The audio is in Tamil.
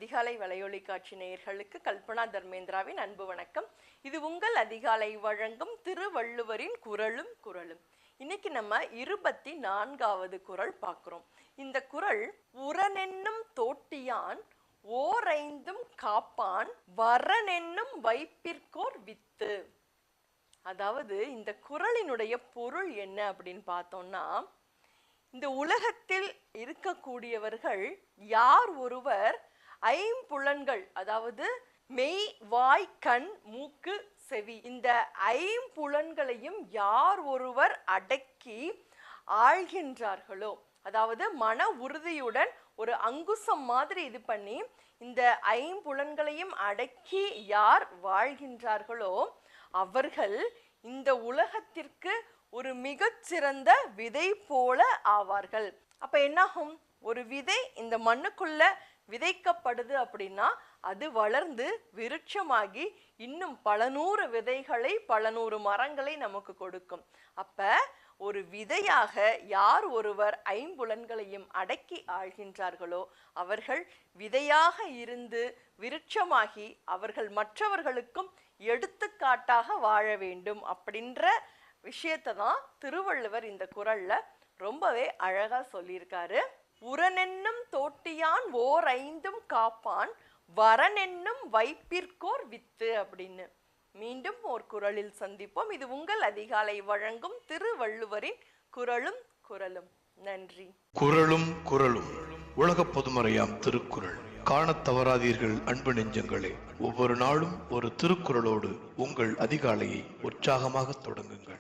அதிகாலை வலையொலி காட்சி நேயர்களுக்கு கல்பனா தர்மேந்திராவின் அன்பு வணக்கம். இது உங்கள் அதிகாலை வழங்கும் திருவள்ளுவரின் குறளும் குறளும். இன்னைக்கு நம்ம 24வது குறள் பார்க்கிறோம். இந்த குறள், உரனென்னும் தோட்டியான் ஓரைந்தும் காப்பான் வரனென்னும் வைப்பிற்கோர் வித்து. அதாவது இந்த குறளினுடைய பொருள் என்ன அப்படின்னு பார்த்தோம்னா, இந்த உலகத்தில் இருக்கக்கூடியவர்கள் யார் ஒருவர் ஐம்புலன்கள், அதாவது மெய், வாய், கண், மூக்கு, செவி, இந்த ஐம்புலன்களையும் யார் ஒருவர் அடக்கி ஆள்கின்றார்களோ, அதாவது மன உறுதியுடன் ஒரு அங்குசம் மாதிரி இது பண்ணி இந்த ஐம்புலன்களையும் அடக்கி யார் வாழ்கின்றார்களோ அவர்கள் இந்த உலகத்திற்கு ஒரு மிகச்சிறந்த விதை போல ஆவார்கள். அப்ப என்னாகும்? ஒரு விதை இந்த மண்ணுக்குள்ள விதைக்கப்படுது அப்படின்னா அது வளர்ந்து விருட்சமாகி இன்னும் பல நூறு விதைகளை, பல நூறு மரங்களை நமக்கு கொடுக்கும். அப்ப ஒரு விதையாக யார் ஒருவர் ஐம்புலன்களையும் அடக்கி ஆள்கின்றார்களோ அவர்கள் விதையாக இருந்து விருட்சமாகி அவர்கள் மற்றவர்களுக்கும் எடுத்துக்காட்டாக வாழ வேண்டும் அப்படின்ற விஷயத்தை தான் திருவள்ளுவர் இந்த குறள்ல ரொம்பவே அழகா சொல்லியிருக்காரு. உரனென்னும் தோட்டியான் ஓர் ஐந்தும் காப்பான் வரனென்னும் வைப்பிற்கோர் வித்து அப்படின்னு. மீண்டும் ஒரு குறளில் சந்திப்போம். இது உங்கள் அதிகாலை வழங்கும் திருவள்ளுவரின் குறளும் குறளும். நன்றி. குறளும் குறளும் உலக பொதுமறையாம் திருக்குறள். காணத் தவறாதீர்கள் அன்பு நெஞ்சங்களே. ஒவ்வொரு நாளும் ஒரு திருக்குறளோடு உங்கள் அதிகாலையை உற்சாகமாக தொடங்குங்கள்.